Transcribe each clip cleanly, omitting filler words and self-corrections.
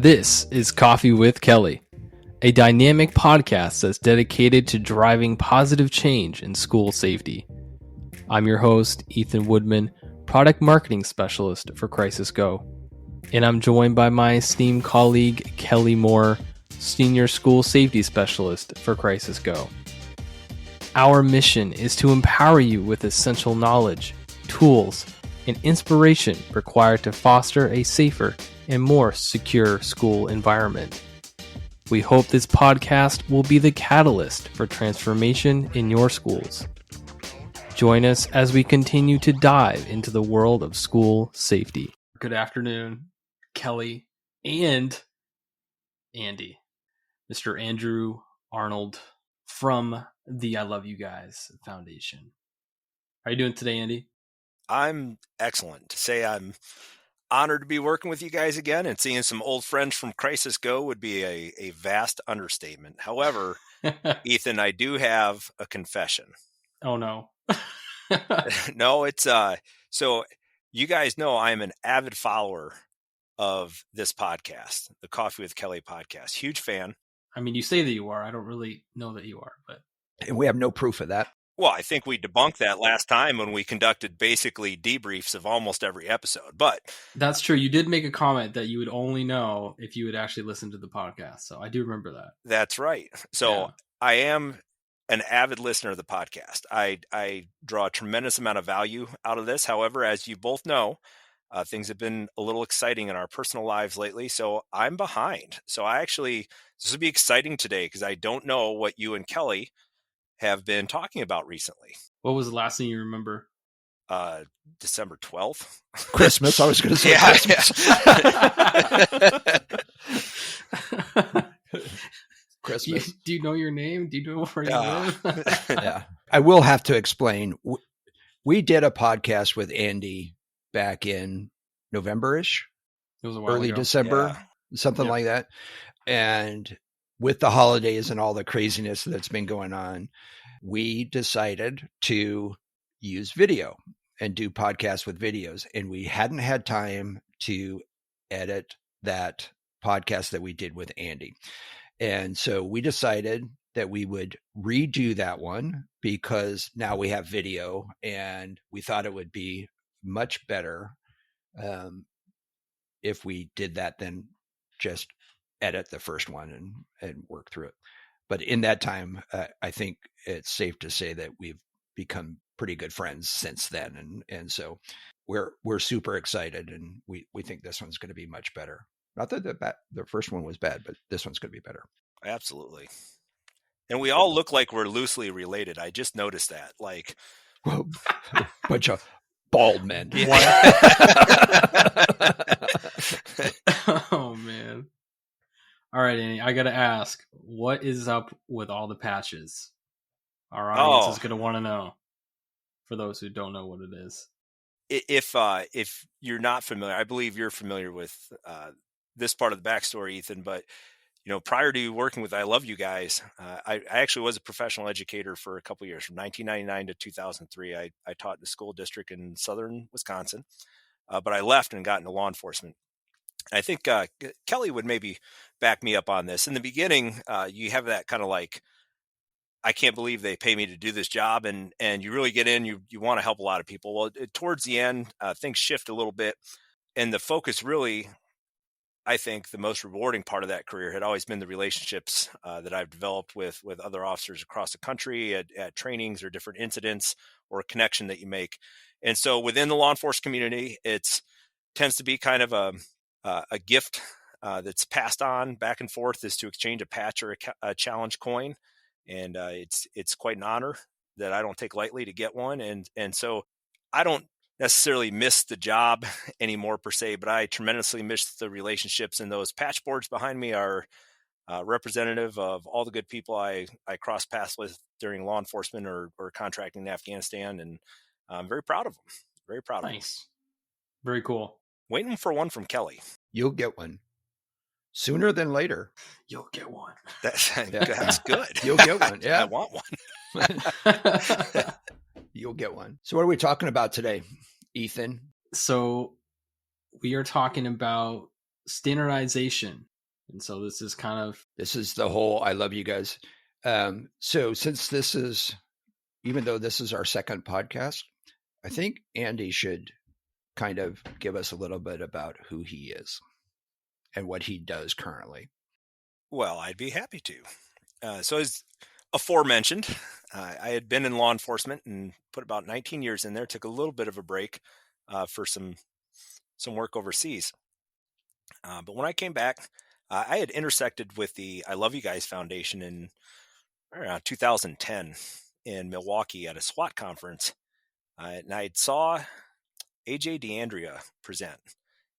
This is Coffee with Kelly, a dynamic podcast that's dedicated to driving positive change in school safety. I'm your host, Ethan Woodman, Product Marketing Specialist for Crisis Go, and I'm joined by my esteemed colleague, Kelly Moore, Senior School Safety Specialist for Crisis Go. Our mission is to empower you with essential knowledge, tools, and inspiration required to foster a safer and more secure school environment. We hope this podcast will be the catalyst for transformation in your schools. Join us as we continue to dive into the world of school safety. Good afternoon, Kelly and Andy. Mr. Andrew Arnold from the I Love You Guys Foundation. How are you doing today, Andy? I'm excellent. To say I'm honored to be working with you guys again, and seeing some old friends from Crisis Go would be a vast understatement. However, Ethan, I do have a confession. Oh, no. No, it's so you guys know I'm an avid follower of this podcast, the Coffee with Kelly podcast. Huge fan. I mean, you say that you are. I don't really know that you are, but. And we have no proof of that. Well, I think we debunked that last time when we conducted basically debriefs of almost every episode, but That's true. You did make a comment that you would only know if you would actually listen to the podcast. So I do remember that. that's right. So Yeah. I am an avid listener of the podcast. I draw a tremendous amount of value out of this. However, as you both know, things have been a little exciting in our personal lives lately. So I'm behind. So this will be exciting today because I don't know what you and Kelly have been talking about recently. What was the last thing you remember? December 12th. Christmas, I was going to say Yeah. Christmas. Do you know your name? Do you know where you Yeah. live? Yeah. I will have to explain. We did a podcast with Andy back in November-ish, It was a while early ago. December, Yeah. something Yep. like that. And with the holidays and all the craziness that's been going on, we decided to use video and do podcasts with videos. And we hadn't had time to edit that podcast that we did with Andy. And so we decided that we would redo that one because now we have video, and we thought it would be much better if we did that than just edit the first one and work through it. But in that time, I think it's safe to say that we've become pretty good friends since then. And so we're super excited, and we think this one's going to be much better. Not that the first one was bad, but this one's going to be better. Absolutely. And we all look like we're loosely related. I just noticed that. Like, Well, bunch of bald men. Oh, man. All right, Andy, I got to ask, what is up with all the patches? Our audience is going to want to know, for those who don't know what it is. if you're not familiar, I believe you're familiar with this part of the backstory, Ethan, but prior to working with I Love You Guys, I actually was a professional educator for a couple of years, from 1999 to 2003. I taught in a school district in southern Wisconsin, but I left and got into law enforcement. I think Kelly would maybe back me up on this. In the beginning, you have that kind of like, I can't believe they pay me to do this job. And you really get in, you want to help a lot of people. Well, towards the end, things shift a little bit. And the focus really, I think the most rewarding part of that career had always been the relationships that I've developed with other officers across the country at trainings or different incidents, or a connection that you make. And so within the law enforcement community, tends to be kind of a gift that's passed on back and forth, is to exchange a patch or a challenge coin. And it's quite an honor that I don't take lightly to get one. And so I don't necessarily miss the job anymore per se, but I tremendously miss the relationships. And those patch boards behind me are representative of all the good people I cross paths with during law enforcement or contracting in Afghanistan. And I'm very proud of them. Very proud of them. Nice. Very cool. Waiting for one from Kelly. You'll get one sooner than later. You'll get one. That's good. You'll get one. Yeah. I want one. You'll get one. So what are we talking about today, Ethan? So we are talking about standardization And so this is kind of... This is the whole I love you guys. So since this is, even though this is our second podcast, I think Andy should kind of give us a little bit about who he is and what he does currently. Well, I'd be happy to. So as aforementioned, I had been in law enforcement and put about 19 years in there, took a little bit of a break for some work overseas. But when I came back, I had intersected with the I Love You Guys Foundation in around 2010 in Milwaukee at a SWAT conference. And I saw AJ DeAndrea present.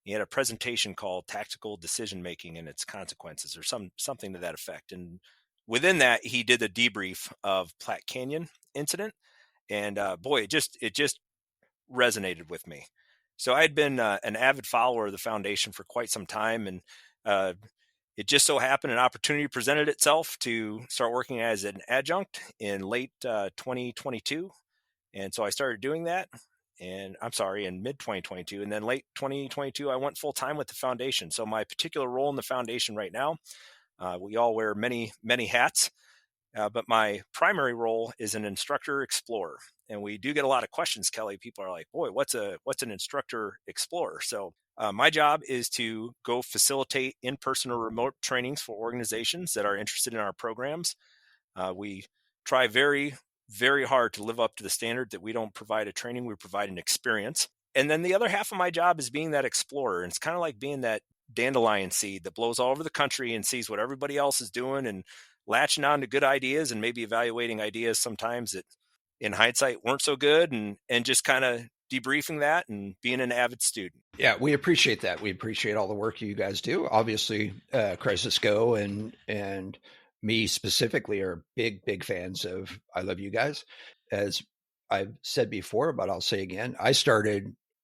He had a presentation called Tactical Decision Making and Its Consequences, or something to that effect. And within that, he did a debrief of Platte Canyon incident. And boy, it just resonated with me. So I had been an avid follower of the foundation for quite some time, and it just so happened an opportunity presented itself to start working as an adjunct in late 2022. And so I started doing that, and in mid 2022. And then late 2022, I went full time with the foundation. So my particular role in the foundation right now, we all wear many, many hats. But my primary role is an instructor explorer. And we do get a lot of questions, Kelly. People are like, boy, what's an instructor explorer? So my job is to go facilitate in-person or remote trainings for organizations that are interested in our programs. We try very, very hard to live up to the standard that we don't provide a training, we provide an experience. And then the other half of my job is being that explorer. And it's kind of like being that dandelion seed that blows all over the country and sees what everybody else is doing and latching on to good ideas and maybe evaluating ideas sometimes that in hindsight weren't so good, and just kind of debriefing that and being an avid student. Yeah, we appreciate that. We appreciate all the work you guys do. Obviously, Crisis Go and me specifically are big fans of I Love You Guys. As I've said before, but I'll say again, I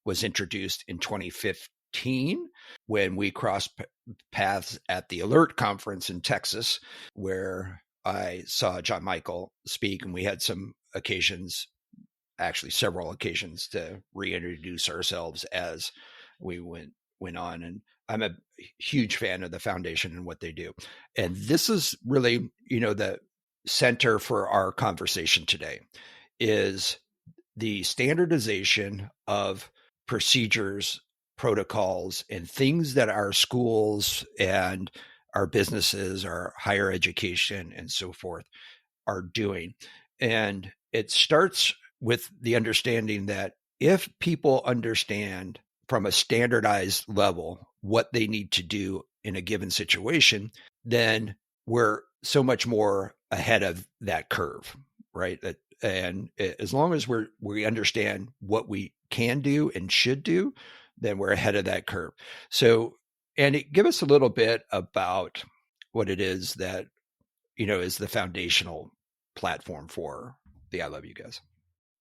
was introduced in 2015 when we crossed paths at the Alert Conference in Texas, where I saw John Michael speak, and we had some occasions, actually several occasions, to reintroduce ourselves as we went on. And I'm a huge fan of the foundation and what they do. And this is really, the center for our conversation today is the standardization of procedures, protocols, and things that our schools and our businesses, our higher education and so forth are doing. And it starts with the understanding that if people understand from a standardized level what they need to do in a given situation, then we're so much more ahead of that curve, right? And as long as we understand what we can do and should do, then we're ahead of that curve. So, Andy, give us a little bit about what it is that, is the foundational platform for the I Love You Guys.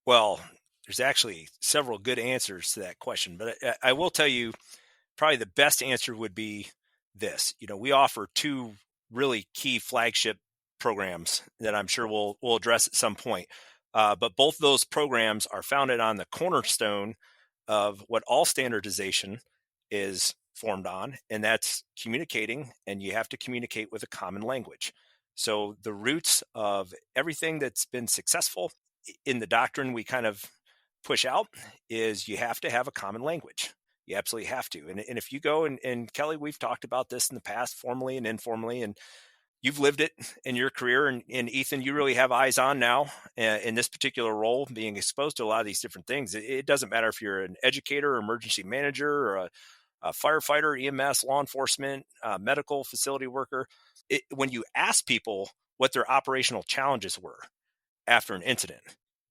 Well, there's actually several good answers to that question, but I will tell you probably the best answer would be this. We offer two really key flagship programs that I'm sure we'll address at some point. But both of those programs are founded on the cornerstone of what all standardization is formed on, and that's communicating, and you have to communicate with a common language. So the roots of everything that's been successful in the doctrine we kind of push out is you have to have a common language. You absolutely have to. And if you go, and Kelly, we've talked about this in the past, formally and informally, and you've lived it in your career. And Ethan, you really have eyes on now in this particular role, being exposed to a lot of these different things. It doesn't matter if you're an educator, or emergency manager, or a firefighter, EMS, law enforcement, medical facility worker. When you ask people what their operational challenges were after an incident,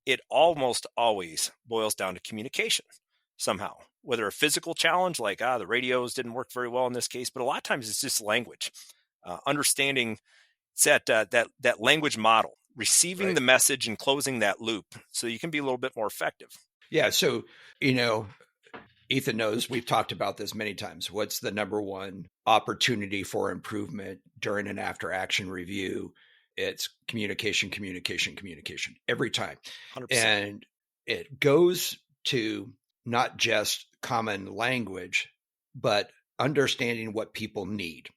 it almost always boils down to communication somehow, whether a physical challenge like the radios didn't work very well in this case, but a lot of times it's just language, understanding that language model, receiving the message and closing that loop so you can be a little bit more effective. Yeah. So, Ethan knows we've talked about this many times. What's the number one opportunity for improvement during an after action review? It's communication every time. 100%. And it goes to not just common language, but understanding what people need.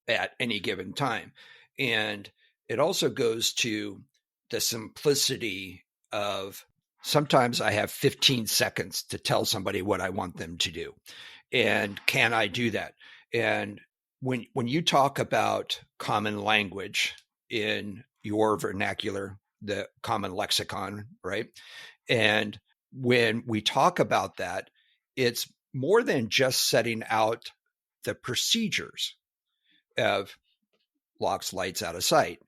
at any given time. And it also goes to the simplicity of sometimes I have 15 seconds to tell somebody what I want them to do. And can I do that? And when you talk about common language in your vernacular, the common lexicon, right? And when we talk about that, it's more than just setting out the procedures of locks, lights, out of sight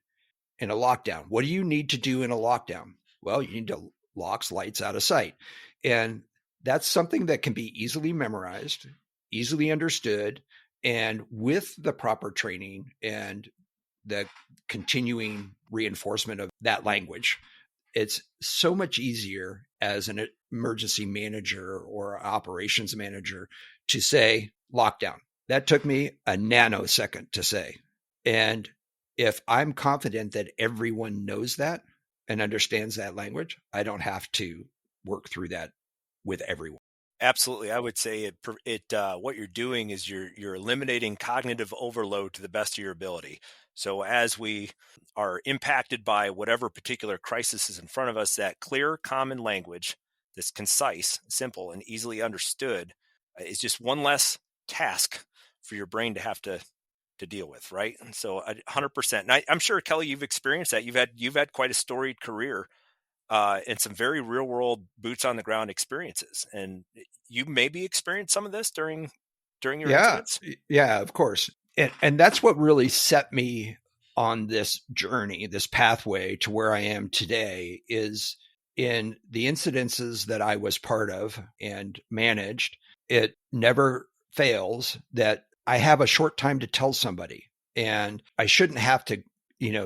in a lockdown. What do you need to do in a lockdown? Well, you need to locks, lights, out of sight. And that's something that can be easily memorized, easily understood, and with the proper training and the continuing reinforcement of that language, it's so much easier as an emergency manager or operations manager to say lockdown. That took me a nanosecond to say. And if I'm confident that everyone knows that and understands that language, I don't have to work through that with everyone. Absolutely. I would say what you're doing is you're eliminating cognitive overload to the best of your ability. So as we are impacted by whatever particular crisis is in front of us, that clear, common language that's concise, simple, and easily understood is just one less task for your brain to have to deal with, right? And so 100%. And I'm sure, Kelly, you've experienced that. You've had quite a storied career and some very real world boots on the ground experiences. And you maybe experienced some of this during your incidents. Yeah, of course. And that's what really set me on this journey, this pathway to where I am today, is in the incidences that I was part of and managed. It never fails that I have a short time to tell somebody, and I shouldn't have to,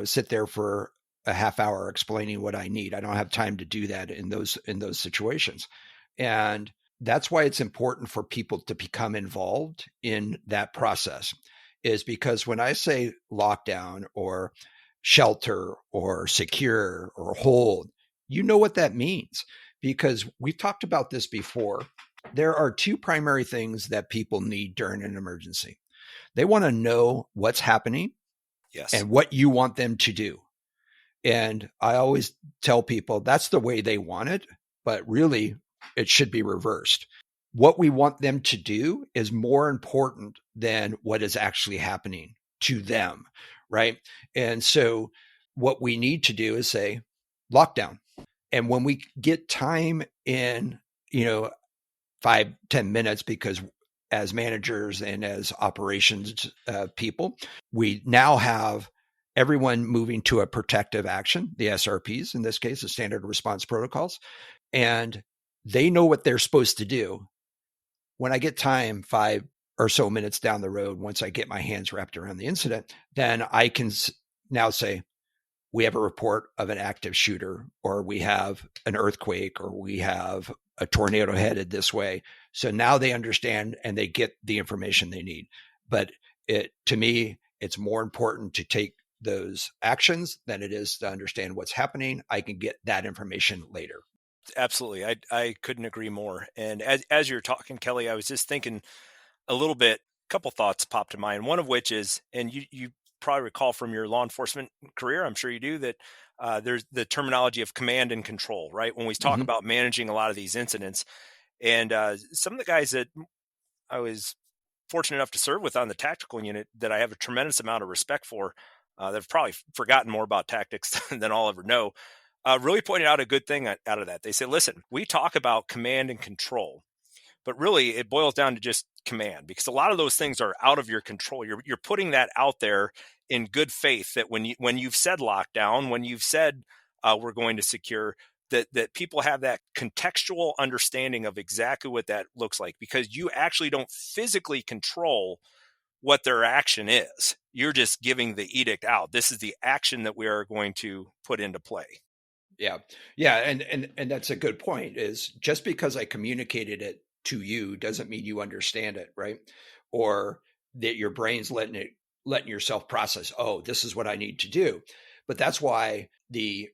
sit there for a half hour explaining what I need. I don't have time to do that in those situations. And that's why it's important for people to become involved in that process, is because when I say lockdown or shelter or secure or hold, you know what that means, because we've talked about this before. There are two primary things that people need during an emergency. They want to know what's happening, yes, and what you want them to do. And I always tell people that's the way they want it, but really it should be reversed. What we want them to do is more important than what is actually happening to them, right? And so what we need to do is say lockdown. And when we get time in, 5-10 minutes, because as managers and as operations people, we now have everyone moving to a protective action, the SRPs, in this case, the standard response protocols, and they know what they're supposed to do. When I get time, 5 or so minutes down the road, once I get my hands wrapped around the incident, then I can now say, we have a report of an active shooter, or we have an earthquake, or we have a tornado headed this way. So now they understand and they get the information they need. But to me, it's more important to take those actions than it is to understand what's happening. I can get that information later. Absolutely. I couldn't agree more. And as you're talking, Kelly, I was just thinking a little bit, a couple thoughts popped to mind. One of which is, and you probably recall from your law enforcement career, I'm sure you do, that there's the terminology of command and control, right? When we talk about managing a lot of these incidents, and some of the guys that I was fortunate enough to serve with on the tactical unit that I have a tremendous amount of respect for, that have probably forgotten more about tactics than I'll ever know, really pointed out a good thing out of that. They say, listen, we talk about command and control, but really it boils down to just command, because a lot of those things are out of your control. You're putting that out there in good faith that when you've said lockdown, when you've said we're going to secure, that people have that contextual understanding of exactly what that looks like, because you actually don't physically control what their action is. You're just giving the edict out. This is the action that we are going to put into play. Yeah. And that's a good point, is just because I communicated it to you doesn't mean you understand it, right? Or that your brain's letting yourself process, oh, this is what I need to do. But that's why the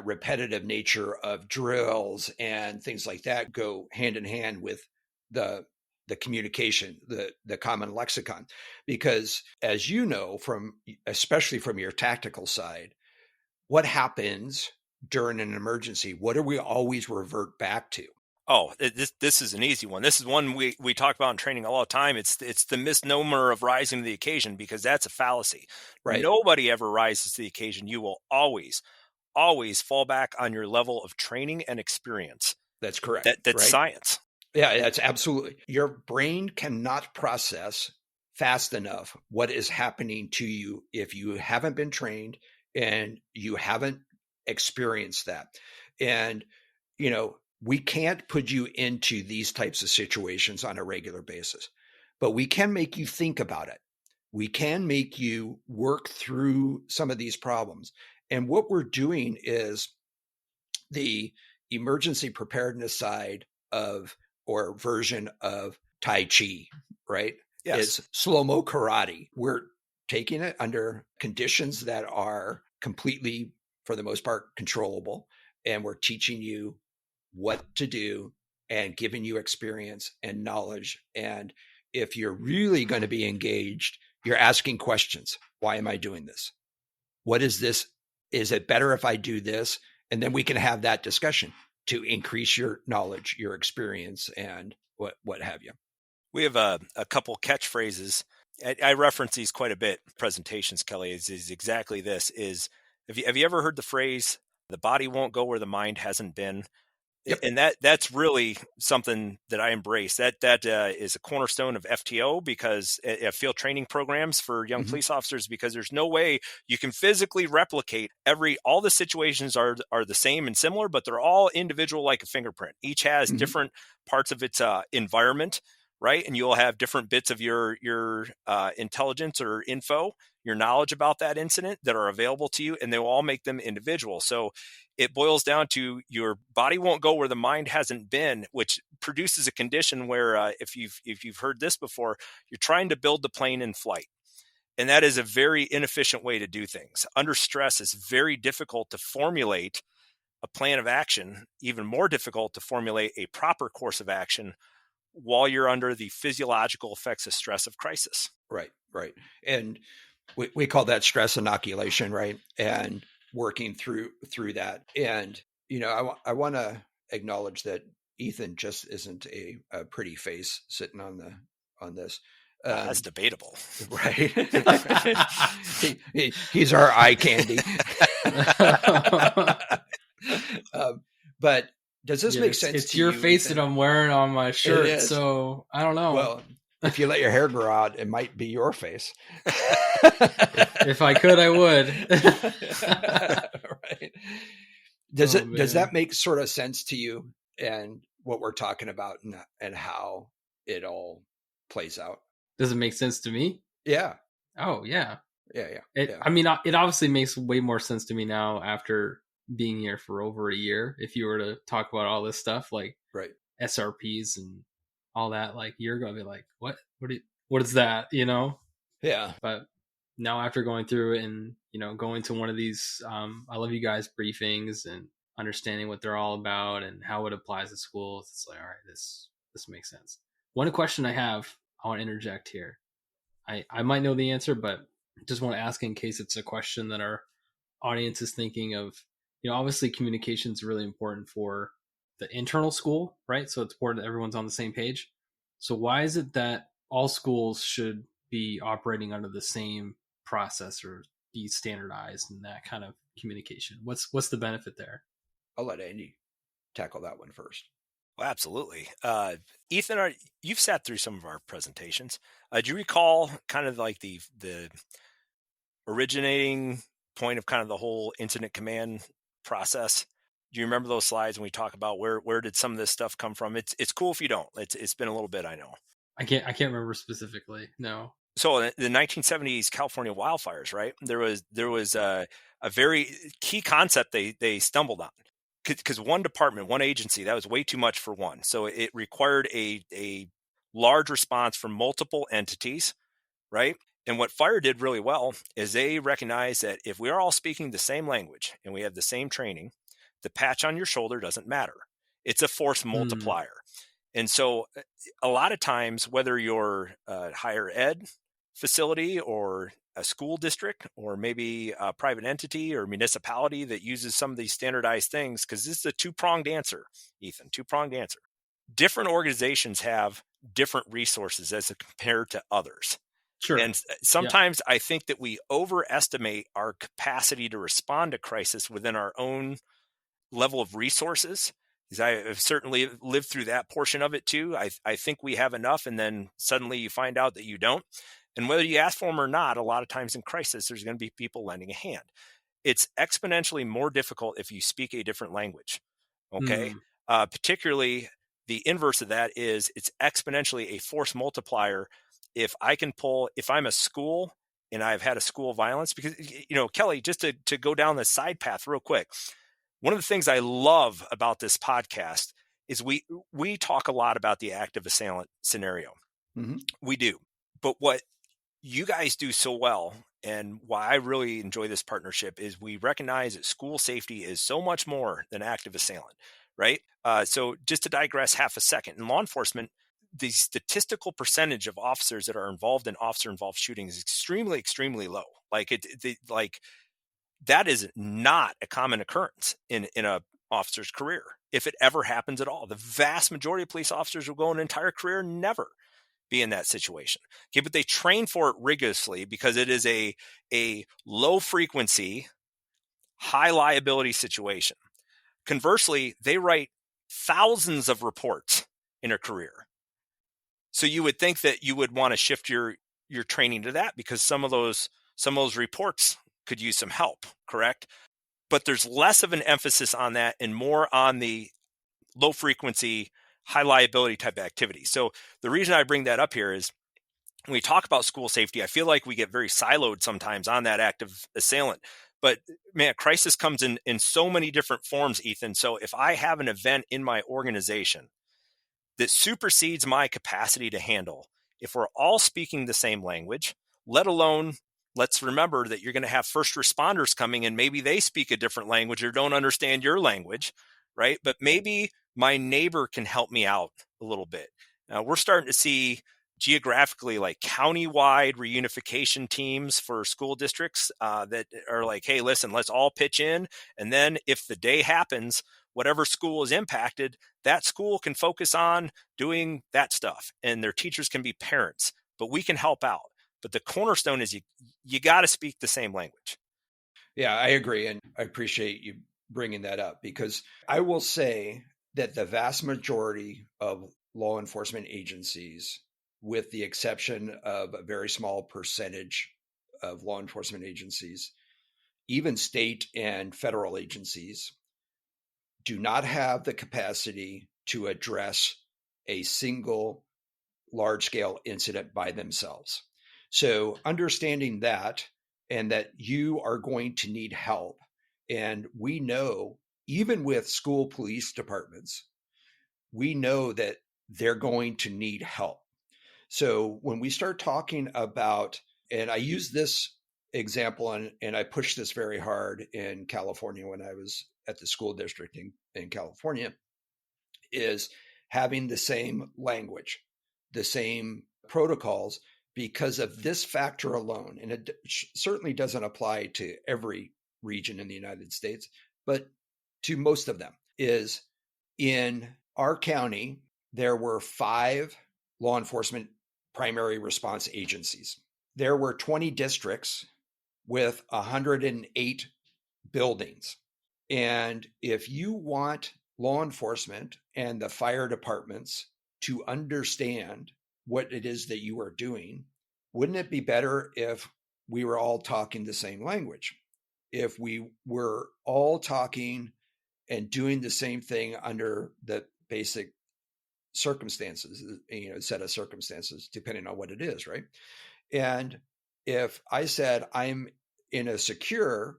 repetitive nature of drills and things like that go hand in hand with the the communication, the common lexicon, because as you know, especially from your tactical side, what happens during an emergency? What do we always revert back to? Oh, this is an easy one. This is one we talk about in training all the time. It's the misnomer of rising to the occasion, because that's a fallacy. Right. Nobody ever rises to the occasion. You will always fall back on your level of training and experience. That's correct. That's right? science. Yeah, that's absolutely. Your brain cannot process fast enough what is happening to you if you haven't been trained and you haven't experienced that. And, we can't put you into these types of situations on a regular basis, but we can make you think about it. We can make you work through some of these problems. And what we're doing is the emergency preparedness side of, or version of Tai Chi, right? Yes. It's slow-mo karate. We're taking it under conditions that are completely, for the most part, controllable. And we're teaching you what to do and giving you experience and knowledge. And if you're really going to be engaged, you're asking questions. Why am I doing this? What is this? Is it better if I do this? And then we can have that discussion to increase your knowledge, your experience, and what have you. We have a couple catchphrases. I reference these quite a bit. Presentations, Kelly, is exactly this. Have you ever heard the phrase, "The body won't go where the mind hasn't been"? Yep. And that's really something that I embrace. That is a cornerstone of FTO, because field training programs for young police officers, because there's no way you can physically replicate all the situations are the same and similar, but they're all individual like a fingerprint. Each has different parts of its environment, right? And you'll have different bits of your intelligence or info, your knowledge about that incident that are available to you, and they will all make them individual. So it boils down to your body won't go where the mind hasn't been, which produces a condition where if you've heard this before, you're trying to build the plane in flight. And that is a very inefficient way to do things. Under stress, it's very difficult to formulate a plan of action, even more difficult to formulate a proper course of action while you're under the physiological effects of stress of crisis. Right. And we call that stress inoculation, right? And working through that. And, I want to acknowledge that Ethan just isn't a pretty face sitting on this. That's debatable. Right. He's our eye candy. But does this make sense? It's your face Ethan? That I'm wearing on my shirt. So I don't know. Well, if you let your hair grow out, it might be your face. If I could, I would. Right. Does that make sort of sense to you and what we're talking about and how it all plays out? Does it make sense to me? Yeah. Oh, yeah. Yeah. I mean, it obviously makes way more sense to me now after being here for over a year. If you were to talk about all this stuff, like SRPs and all that, like a year ago, I'd be like, what is that? Yeah. But now after going through it and, going to one of these, I Love You Guys briefings and understanding what they're all about and how it applies to schools, it's like, all right, this makes sense. One question I have, I want to interject here. I might know the answer, but just want to ask in case it's a question that our audience is thinking of. Obviously communication is really important for the internal school, right? So it's important that everyone's on the same page. So why is it that all schools should be operating under the same process or be standardized in that kind of communication? What's the benefit there? I'll let Andy tackle that one first. Well, absolutely. Ethan, you've sat through some of our presentations. Do you recall kind of like the originating point of kind of the whole incident command process? Do you remember those slides when we talk about where did some of this stuff come from? It's cool if you don't. It's been a little bit, I know. I can't remember specifically. No. So in the 1970s California wildfires, right? There was a very key concept they stumbled on, because one department, one agency, that was way too much for one. So it required a large response from multiple entities, right? And what fire did really well is they recognized that if we are all speaking the same language and we have the same training, the patch on your shoulder doesn't matter. It's a force multiplier. And so a lot of times, whether you're a higher ed facility or a school district or maybe a private entity or municipality that uses some of these standardized things, because this is a two-pronged answer, Ethan, two-pronged answer. Different organizations have different resources as compared to others. Sure. And sometimes I think that we overestimate our capacity to respond to crisis within our own level of resources. Because I have certainly lived through that portion of it too. I think we have enough, and then suddenly you find out that you don't. And whether you ask for them or not, a lot of times in crisis, there's going to be people lending a hand. It's exponentially more difficult if you speak a different language. Okay. Particularly the inverse of that is it's exponentially a force multiplier. If I'm a school and I've had a school violence, because, Kelly, just to go down the side path real quick, one of the things I love about this podcast is we talk a lot about the active assailant scenario. Mm-hmm. We do. But what you guys do so well, and why I really enjoy this partnership, is we recognize that school safety is so much more than active assailant, right? So just to digress half a second, in law enforcement, the statistical percentage of officers that are involved in officer-involved shootings is extremely, extremely low. That is not a common occurrence in a officer's career, if it ever happens at all. The vast majority of police officers will go an entire career and never be in that situation. Okay, but they train for it rigorously because it is a low frequency, high liability situation. Conversely, they write thousands of reports in a career. So you would think that you would want to shift your training to that, because some of those reports could use some help, correct? But there's less of an emphasis on that and more on the low frequency, high liability type of activity. So the reason I bring that up here is when we talk about school safety, I feel like we get very siloed sometimes on that active assailant. But man, crisis comes in so many different forms, Ethan. So if I have an event in my organization that supersedes my capacity to handle, if we're all speaking the same language, let alone, let's remember that you're going to have first responders coming and maybe they speak a different language or don't understand your language, right? But maybe my neighbor can help me out a little bit. Now we're starting to see geographically like county-wide reunification teams for school districts that are like, hey, listen, let's all pitch in. And then if the day happens, whatever school is impacted, that school can focus on doing that stuff. And their teachers can be parents, but we can help out. But the cornerstone is you got to speak the same language. Yeah, I agree. And I appreciate you bringing that up, because I will say that the vast majority of law enforcement agencies, with the exception of a very small percentage of law enforcement agencies, even state and federal agencies, do not have the capacity to address a single large-scale incident by themselves. So understanding that, and that you are going to need help. And we know, even with school police departments, we know that they're going to need help. So when we start talking about, and I use this example, and I pushed this very hard in California when I was at the school district in California, is having the same language, the same protocols, because of this factor alone. And it certainly doesn't apply to every region in the United States, but to most of them. Is in our county, there were 5 law enforcement primary response agencies. There were 20 districts with 108 buildings. And if you want law enforcement and the fire departments to understand what it is that you are doing, wouldn't it be better if we were all talking the same language? If we were all talking and doing the same thing under the basic circumstances, set of circumstances, depending on what it is, right? And if I said I'm in a secure,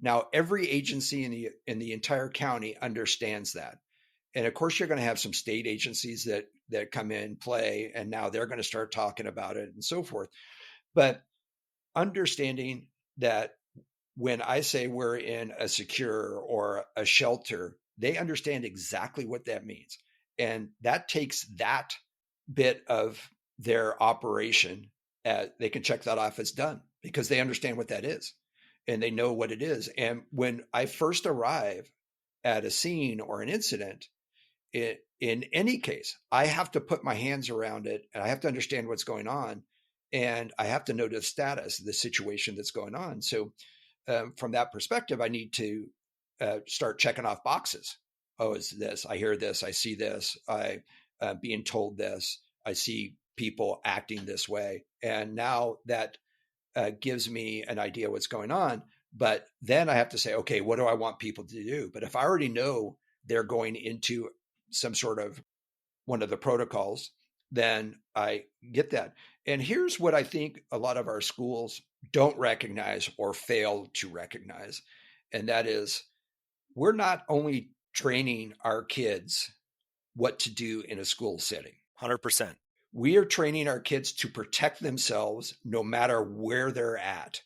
now every agency in the entire county understands that. And of course, you're going to have some state agencies that come in, play, and now they're going to start talking about it and so forth. But understanding that when I say we're in a secure or a shelter, they understand exactly what that means. And that takes that bit of their operation. They can check that off as done because they understand what that is and they know what it is. And when I first arrive at a scene or an incident, in any case, I have to put my hands around it and I have to understand what's going on. And I have to know the status of the situation that's going on. So from that perspective, I need to start checking off boxes. Oh, it's this. I hear this. I see this. I being told this. I see people acting this way. And now that gives me an idea what's going on. But then I have to say, okay, what do I want people to do? But if I already know they're going into some sort of one of the protocols, then I get that. And here's what I think a lot of our schools don't recognize or fail to recognize. And that is, we're not only training our kids what to do in a school setting. 100%. We are training our kids to protect themselves no matter where they're at.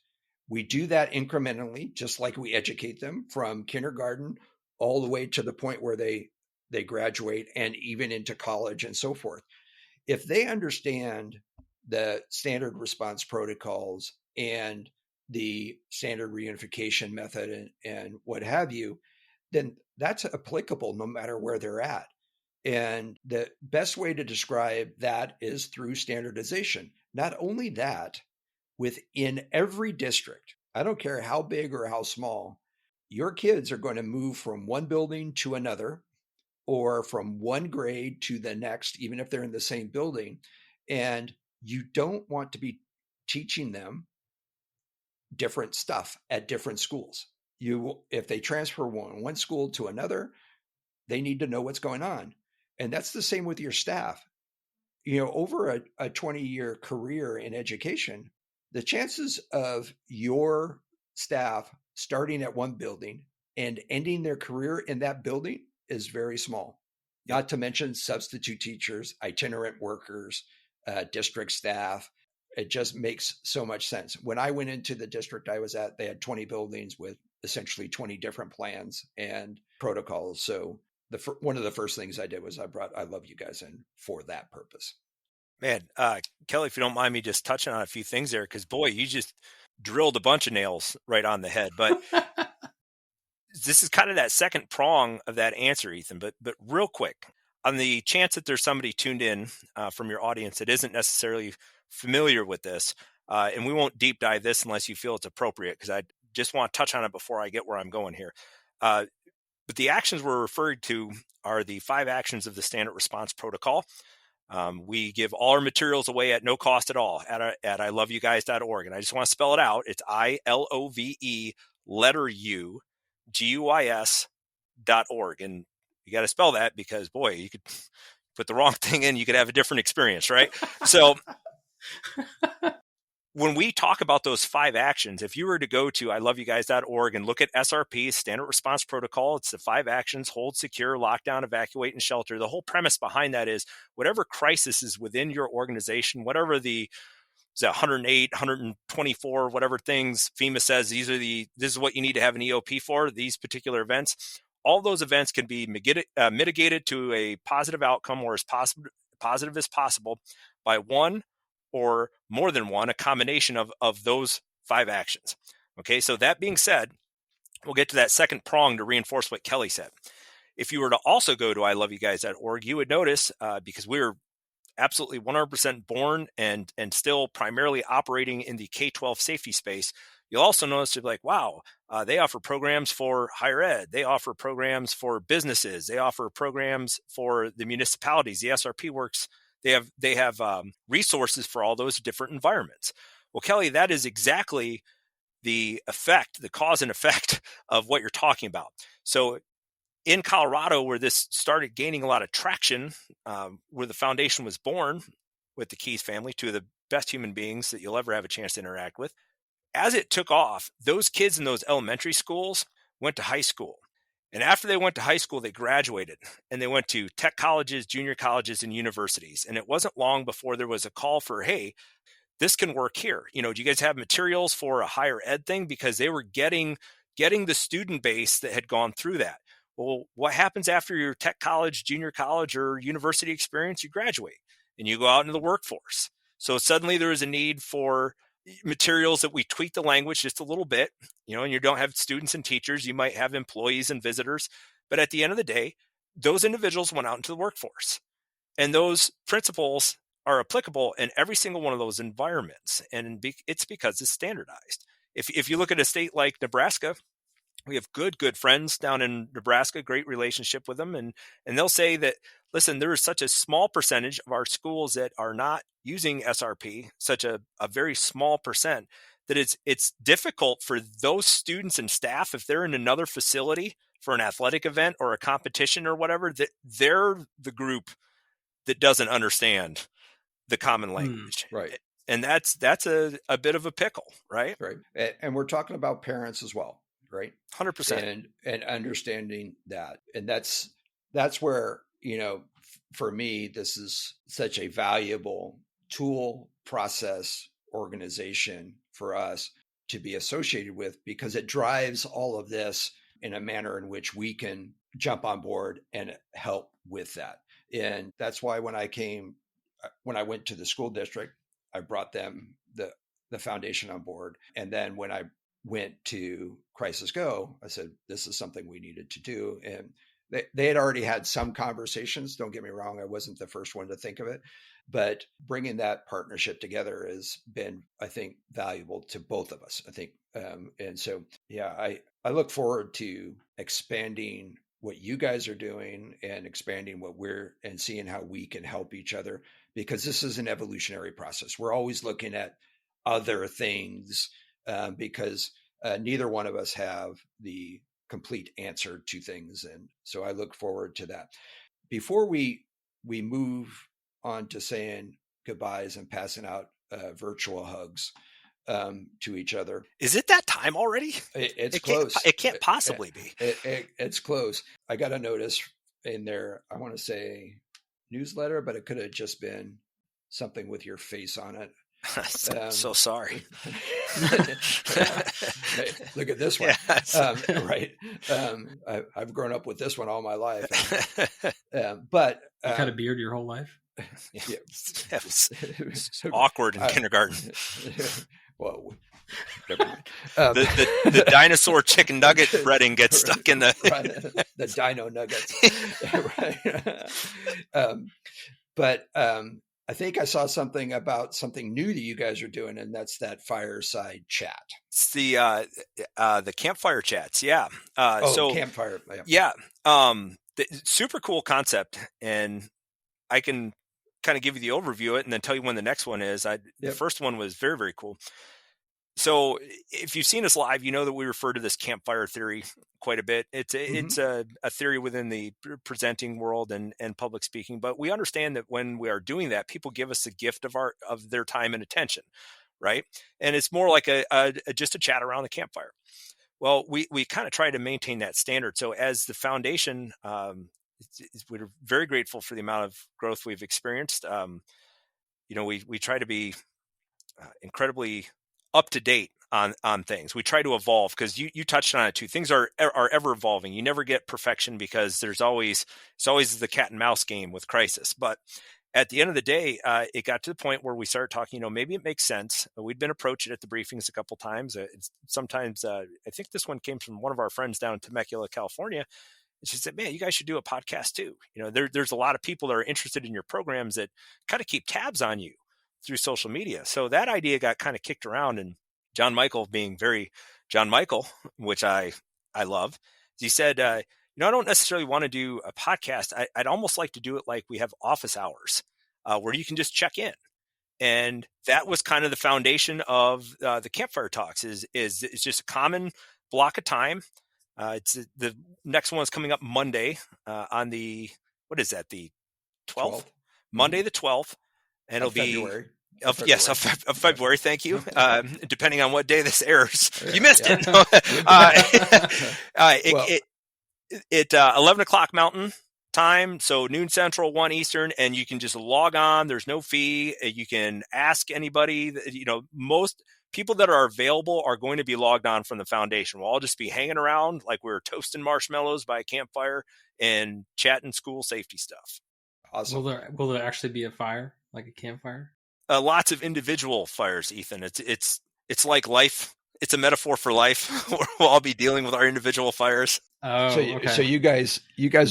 We do that incrementally, just like we educate them from kindergarten all the way to the point where they graduate and even into college and so forth. If they understand the standard response protocols and the standard reunification method and what have you, then that's applicable no matter where they're at. And the best way to describe that is through standardization. Not only that, within every district, I don't care how big or how small, your kids are going to move from one building to another or from one grade to the next, even if they're in the same building. And you don't want to be teaching them different stuff at different schools. If they transfer one school to another, they need to know what's going on. And that's the same with your staff. Over a 20-year career in education, the chances of your staff starting at one building and ending their career in that building is very small. Not to mention substitute teachers, itinerant workers, district staff. It just makes so much sense. When I went into the district I was at, they had 20 buildings with essentially 20 different plans and protocols. So one of the first things I did was I brought I Love You Guys in for that purpose. Man, Kelly, if you don't mind me just touching on a few things there, because boy, you just drilled a bunch of nails right on the head. But this is kind of that second prong of that answer, Ethan. But real quick, on the chance that there's somebody tuned in from your audience that isn't necessarily familiar with this, and we won't deep dive this unless you feel it's appropriate, because I just want to touch on it before I get where I'm going here. But the actions we're referring to are the 5 actions of the Standard Response Protocol. We give all our materials away at no cost at all at iloveYouGuys.org. And I just want to spell it out. It's ILOVE letter U GUIS.org. And you got to spell that because, boy, you could put the wrong thing in, you could have a different experience, right? So when we talk about those 5 actions, if you were to go to iloveYouGuys.org and look at SRP, Standard Response Protocol, it's the 5 actions: hold, secure, lockdown, evacuate, and shelter. The whole premise behind that is whatever crisis is within your organization, whatever the 108, 124, whatever things FEMA says, this is what you need to have an EOP for, these particular events. All those events can be mitigated to a positive outcome or as positive as possible by one or more than one, a combination of those 5 actions. Okay, so that being said, we'll get to that second prong to reinforce what Kelly said. If you were to also go to iloveYouGuys.org, you would notice, because we're absolutely 100% born and still primarily operating in the K-12 safety space, you'll also notice to be like, wow, they offer programs for higher ed. They offer programs for businesses. They offer programs for the municipalities. The SRP works. They have resources for all those different environments. Well, Kelly, that is exactly the cause and effect of what you're talking about. So in Colorado, where this started gaining a lot of traction, where the foundation was born with the Keys family, 2 of the best human beings that you'll ever have a chance to interact with, as it took off, those kids in those elementary schools went to high school. And after they went to high school, they graduated and they went to tech colleges, junior colleges, and universities. And it wasn't long before there was a call for, hey, this can work here. Do you guys have materials for a higher ed thing? Because they were getting the student base that had gone through that. Well, what happens after your tech college, junior college, or university experience? You graduate and you go out into the workforce. So suddenly there is a need for materials that we tweak the language just a little bit, and you don't have students and teachers, you might have employees and visitors. But at the end of the day, those individuals went out into the workforce, and those principles are applicable in every single one of those environments. And it's because it's standardized. If you look at a state like Nebraska, we have good friends down in Nebraska, great relationship with them. And they'll say that, listen, there is such a small percentage of our schools that are not using SRP, such a very small percent, that it's difficult for those students and staff, if they're in another facility for an athletic event or a competition or whatever, that they're the group that doesn't understand the common language. Right. And that's a bit of a pickle, right? Right. And we're talking about parents as well, right? 100%. And understanding that. And that's where, for me, this is such a valuable tool, process, organization for us to be associated with, because it drives all of this in a manner in which we can jump on board and help with that. And that's why when I went to the school district, I brought them the foundation on board. And then when I went to Crisis Go, I said, this is something we needed to do. And they had already had some conversations. Don't get me wrong. I wasn't the first one to think of it, but bringing that partnership together has been, I think, valuable to both of us, I think. And so, yeah, I look forward to expanding what you guys are doing and expanding and seeing how we can help each other, because this is an evolutionary process. We're always looking at other things because neither one of us have the complete answer to things. And so I look forward to that. Before we move on to saying goodbyes and passing out virtual hugs to each other. Is it that time already? It's close. It can't possibly be. It's close. I got a notice in there, I want to say newsletter, but it could have just been something with your face on it. So sorry. Hey, look at this one. Yes. Right. I've grown up with this one all my life. But you had a beard your whole life? Yeah. It was awkward in kindergarten. Well, never mind. The dinosaur chicken nugget breading gets stuck in the dino nuggets. Right. But I think I saw something about something new that you guys are doing, and that's that fireside chat. It's the campfire chats. Yeah. So campfire. Yeah. Super cool concept. And I can kind of give you the overview of it and then tell you when the next one is. The first one was very, very cool. So if you've seen us live, you know that we refer to this campfire theory quite a bit. It's a theory within the presenting world and public speaking, but we understand that when we are doing that, people give us the gift of their time and attention, right? And it's more like just a chat around the campfire. Well, we kind of try to maintain that standard. So as the foundation, we're very grateful for the amount of growth we've experienced. We try to be incredibly up to date on things. We try to evolve, because you touched on it too. Things are ever evolving. You never get perfection, because it's always the cat and mouse game with Crisis. But at the end of the day, it got to the point where we started talking, maybe it makes sense. We'd been approached at the briefings a couple times. Sometimes I think this one came from one of our friends down in Temecula, California. And she said, man, you guys should do a podcast too. There's a lot of people that are interested in your programs that kind of keep tabs on you through social media. So that idea got kind of kicked around, and John Michael, being very John Michael, which I love, he said, I don't necessarily want to do a podcast. I'd almost like to do it like we have office hours where you can just check in. And that was kind of the foundation of the campfire talks is it's just a common block of time. It's the next one is coming up Monday on the, what is that? The 12th? Monday, the 12th. And it'll be February. Of February. Thank you. Depending on what day this airs, you missed it. At 11 o'clock Mountain time, so noon Central, 1 Eastern, and you can just log on. There's no fee. You can ask anybody. people that are available are going to be logged on from the foundation. We'll all just be hanging around like we're toasting marshmallows by a campfire and chatting school safety stuff. Awesome. Will there actually be a fire, like a campfire? Lots of individual fires, Ethan. It's like life. It's a metaphor for life. We'll all be dealing with our individual fires. Oh, okay. So you guys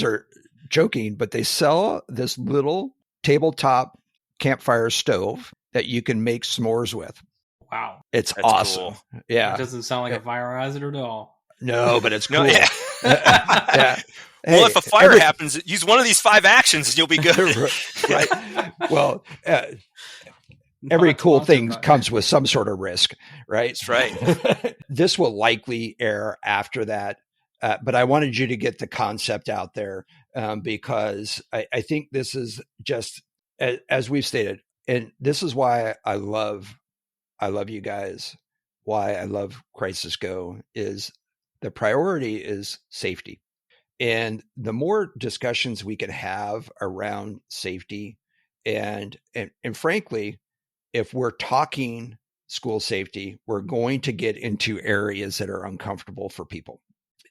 are joking, but they sell this little tabletop campfire stove that you can make s'mores with. Wow. It's That's awesome. cool. Yeah. It doesn't sound like a fire hazard at all. No, but it's cool. No, yeah. Yeah. Well, if a fire happens, use one of these 5 actions and you'll be good. Right. Well, every cool thing comes with some sort of risk, right? That's right. This will likely air after that. But I wanted you to get the concept out there because I think this is just, as we've stated, and this is why I love you guys, why I love Crisis Go, is the priority is safety. And the more discussions we can have around safety, and frankly, if we're talking school safety, we're going to get into areas that are uncomfortable for people.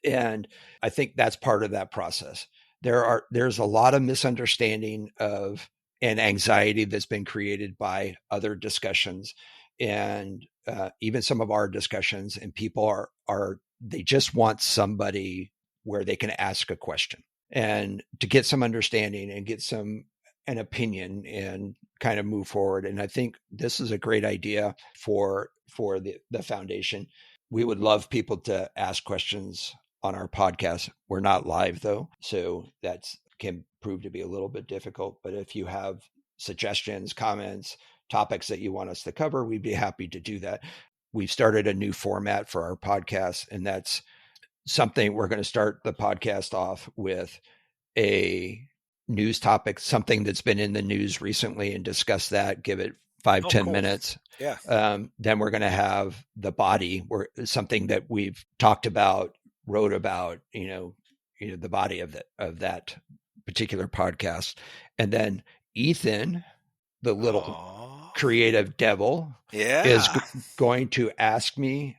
And I think that's part of that process. There's a lot of misunderstanding of and anxiety that's been created by other discussions and even some of our discussions, and people they just want somebody where they can ask a question and to get some understanding and get an opinion and kind of move forward. And I think this is a great idea for the foundation. We would love people to ask questions on our podcast. We're not live though, so that can prove to be a little bit difficult. But if you have suggestions, comments, topics that you want us to cover, we'd be happy to do that. We've started a new format for our podcast, and that's something we're going to start the podcast off with a news topic, something that's been in the news recently, and discuss that, give it 5-10 minutes. Yeah. Then we're going to have the body, where something that we've talked about, wrote about, the body of that particular podcast. And then Ethan, the little creative devil, is going to ask me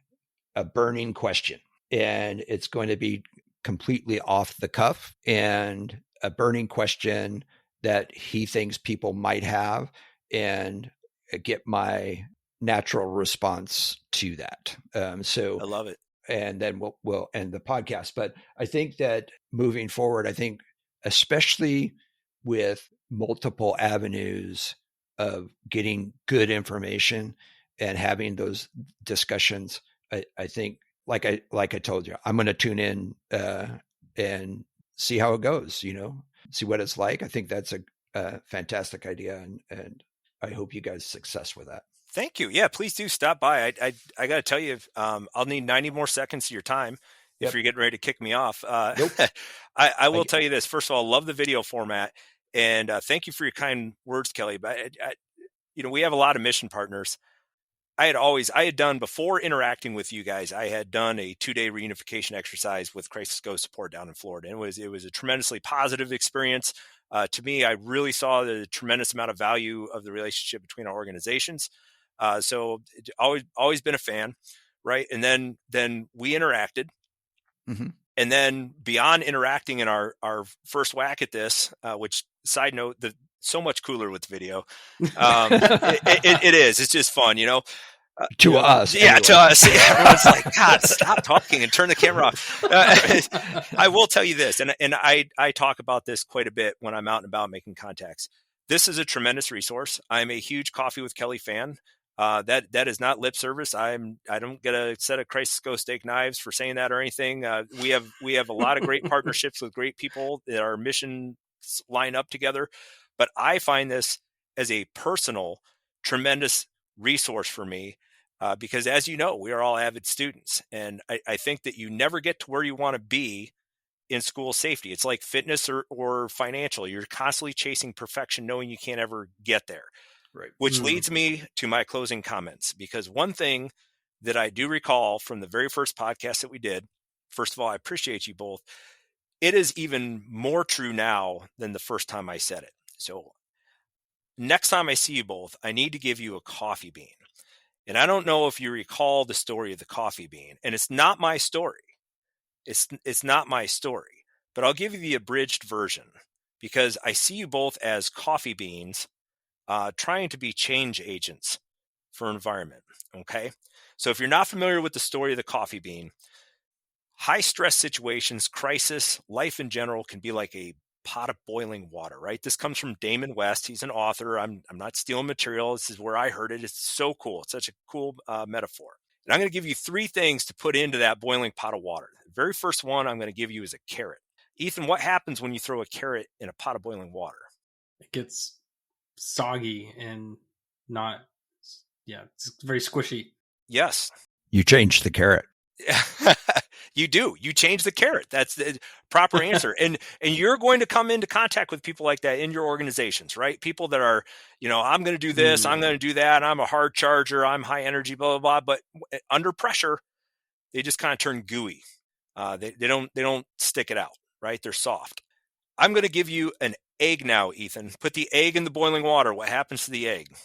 a burning question, and it's going to be completely off the cuff and a burning question that he thinks people might have, and get my natural response to that. So I love it. And then we'll end the podcast. But I think that moving forward, I think especially with multiple avenues of getting good information and having those discussions, I think, like I told you, I'm going to tune in and see how it goes, see what it's like. I think that's a fantastic idea. And I hope you guys success with that. Thank you. Yeah, please do stop by. I got to tell you, I'll need 90 more seconds of your time if you're getting ready to kick me off. Nope. I will tell you this. First of all, love the video format, and thank you for your kind words, Kelly. But we have a lot of mission partners. I had done, before interacting with you guys, I had done a 2-day reunification exercise with Crisis Go support down in Florida. And it was a tremendously positive experience. To me, I really saw the tremendous amount of value of the relationship between our organizations. So always been a fan, right? And then we interacted. Mm-hmm. And then beyond interacting in our first whack at this, which, side note, so much cooler with video. It is. It's just fun, to us. Yeah, anyway. To us. Everyone's like, God, stop talking and turn the camera off. I will tell you this, and I talk about this quite a bit when I'm out and about making contacts. This is a tremendous resource. I'm a huge Coffee with Kelly fan. That is not lip service. I don't get a set of Crisis Go steak knives for saying that or anything. We have a lot of great partnerships with great people that our missions line up together. But I find this as a personal, tremendous resource for me. Because as you know, we are all avid students. And I think that you never get to where you want to be in school safety. It's like fitness or financial. You're constantly chasing perfection, knowing you can't ever get there. Right. Which leads me to my closing comments. Because one thing that I do recall from the very first podcast that we did, first of all, I appreciate you both. It is even more true now than the first time I said it. So next time I see you both, I need to give you a coffee bean. And I don't know if you recall the story of the coffee bean, and it's not my story. It's not my story, but I'll give you the abridged version because I see you both as coffee beans trying to be change agents for environment. Okay. So if you're not familiar with the story of the coffee bean, high stress situations, crisis, life in general can be like a pot of boiling water, right? This comes from Damon West. He's an author. I'm not stealing material. This is where I heard it. It's so cool. It's such a cool metaphor. And I'm going to give you 3 things to put into that boiling pot of water. The very first one I'm going to give you is a carrot. Ethan, what happens when you throw a carrot in a pot of boiling water? It gets soggy and not, it's very squishy. Yes. You change the carrot. You do. You change the carrot. That's the proper answer. And you're going to come into contact with people like that in your organizations, right? People that are, I'm going to do this, I'm going to do that. I'm a hard charger. I'm high energy, blah, blah, blah. But under pressure, they just kind of turn gooey. They don't stick it out, right? They're soft. I'm going to give you an egg now, Ethan. Put the egg in the boiling water. What happens to the egg?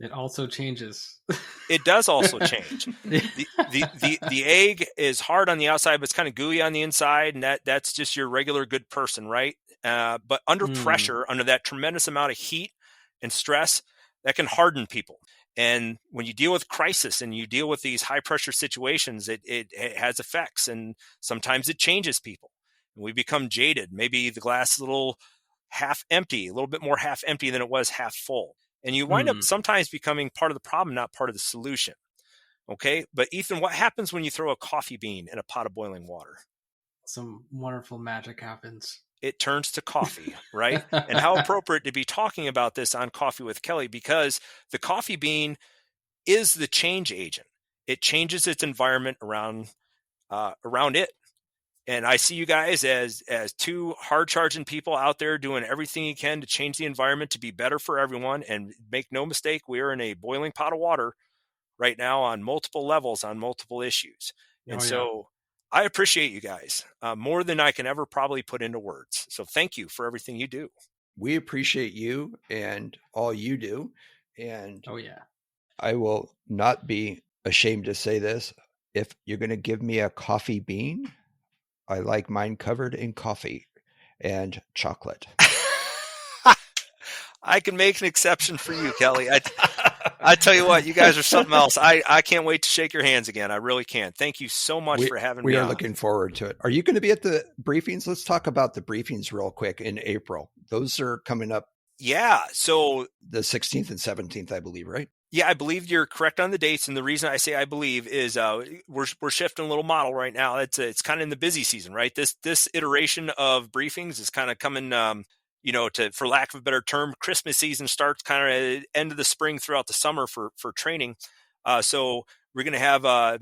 It also changes. It does also change. The egg is hard on the outside, but it's kind of gooey on the inside, and that's just your regular good person, right? But under pressure, under that tremendous amount of heat and stress, that can harden people. And when you deal with crisis and you deal with these high pressure situations, it has effects, and sometimes it changes people. And we become jaded. Maybe the glass is a little half empty, a little bit more half empty than it was half full. And you wind up sometimes becoming part of the problem, not part of the solution. Okay. But Ethan, what happens when you throw a coffee bean in a pot of boiling water? Some wonderful magic happens. It turns to coffee, right? And how appropriate to be talking about this on Coffee with Kelly, because the coffee bean is the change agent. It changes its environment around it. And I see you guys as 2 hard charging people out there doing everything you can to change the environment to be better for everyone. And make no mistake, we are in a boiling pot of water right now on multiple levels, on multiple issues. And so I appreciate you guys more than I can ever probably put into words. So thank you for everything you do. We appreciate you and all you do. And I will not be ashamed to say this. If you're going to give me a coffee bean, I like mine covered in coffee and chocolate. I can make an exception for you, Kelly. I tell you what, you guys are something else. I can't wait to shake your hands again. I really can. Thank you so much for having me. We are looking forward to it. Are you going to be at the briefings? Let's talk about the briefings real quick in April. Those are coming up. Yeah. So the 16th and 17th, I believe, right? Yeah, I believe you're correct on the dates. And the reason I say I believe is we're shifting a little model right now. It's kind of in the busy season, right? This iteration of briefings is kind of coming, for lack of a better term, Christmas season starts kind of at end of the spring throughout the summer for training. So we're going to have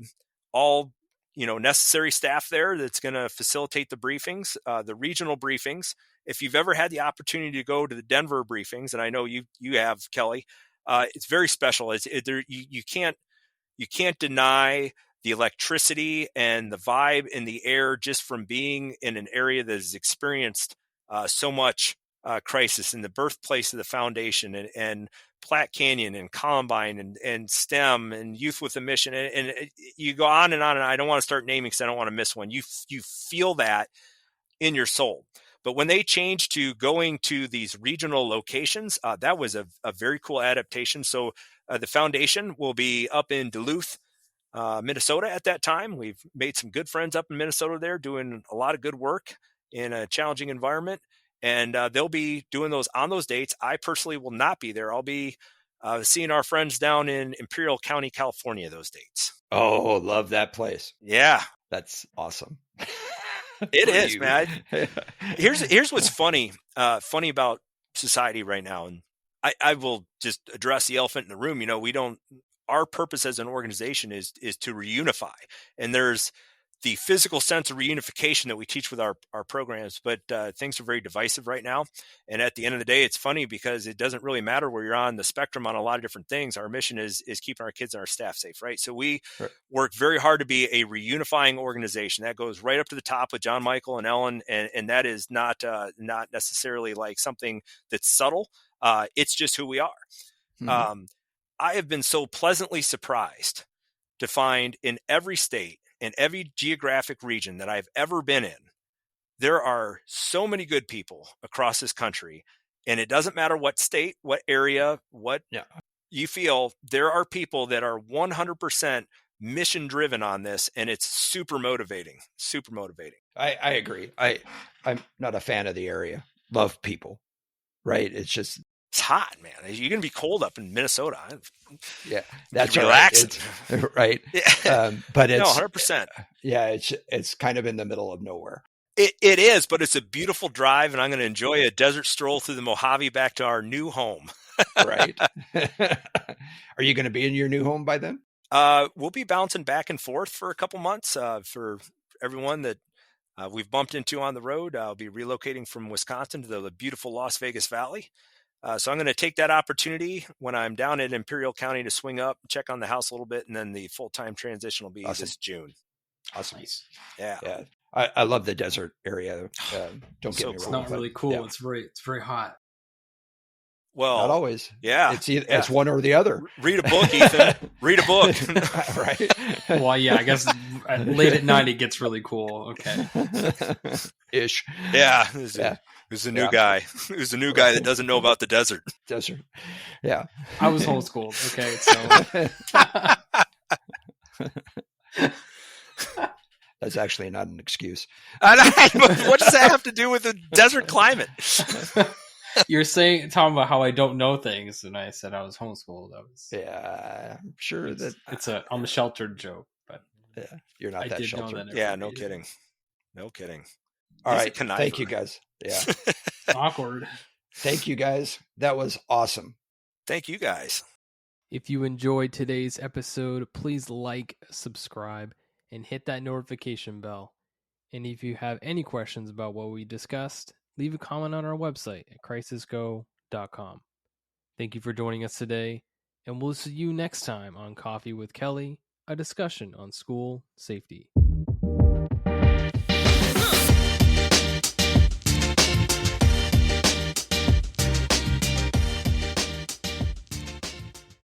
all necessary staff there that's going to facilitate the briefings, the regional briefings. If you've ever had the opportunity to go to the Denver briefings, and I know you have, Kelly, it's very special. You can't deny the electricity and the vibe in the air just from being in an area that has experienced so much crisis, in the birthplace of the foundation, and Platte Canyon and Columbine and STEM and Youth with a Mission, and you go on, and I don't want to start naming because I don't want to miss one. You feel that in your soul. But when they changed to going to these regional locations, that was a very cool adaptation. So the foundation will be up in Duluth, Minnesota at that time. We've made some good friends up in Minnesota there, doing a lot of good work in a challenging environment. And they'll be doing those on those dates. I personally will not be there. I'll be seeing our friends down in Imperial County, California, those dates. Oh, love that place. Yeah. That's awesome. It is, man. Here's what's funny about society right now. And I will just address the elephant in the room. Our purpose as an organization is to reunify. And there's the physical sense of reunification that we teach with our programs, but things are very divisive right now. And at the end of the day, it's funny because it doesn't really matter where you're on the spectrum on a lot of different things. Our mission is keeping our kids and our staff safe, right? So we work very hard to be a reunifying organization that goes right up to the top with John Michael and Ellen, and that is not necessarily like something that's subtle. It's just who we are. Mm-hmm. I have been so pleasantly surprised to find in every state, in every geographic region that I've ever been in, there are so many good people across this country. And it doesn't matter what state, what area, what you feel, there are people that are 100% mission driven on this. And it's super motivating, super motivating. I agree. I'm not a fan of the area. Love people, right? It's hot, man. You're going to be cold up in Minnesota. Yeah, that's relaxing. Right. But it's 100%. Yeah, it's kind of in the middle of nowhere. It is, but it's a beautiful drive, and I'm going to enjoy a desert stroll through the Mojave back to our new home. Right. Are you going to be in your new home by then? We'll be bouncing back and forth for a couple months. For everyone that we've bumped into on the road, I'll be relocating from Wisconsin to the beautiful Las Vegas Valley. So I'm going to take that opportunity when I'm down in Imperial County to swing up, check on the house a little bit, and then the full-time transition will be this June. Awesome. Nice. Yeah. I love the desert area. Don't get me wrong. It's not really cool. Yeah. It's very hot. Well, not always. Yeah. It's one or the other. Read a book, Ethan. Read a book. Right. Well, yeah, I guess late at night it gets really cool. Okay. Ish. Yeah. Who's the new guy? Who's the new guy that doesn't know about the desert? Desert. Yeah. I was homeschooled. Okay. So. That's actually not an excuse. What does that have to do with the desert climate? You're talking about how I don't know things, and I said I was homeschooled. Yeah, I'm sure that I'm a sheltered joke, but yeah, you're not that sheltered. Yeah, no kidding. No kidding. All right, thank you guys. Yeah, awkward. Thank you guys. That was awesome. Thank you guys. If you enjoyed today's episode, please like, subscribe, and hit that notification bell. And if you have any questions about what we discussed, leave a comment on our website at crisisgo.com. Thank you for joining us today, and we'll see you next time on Coffee with Kelly, a discussion on school safety.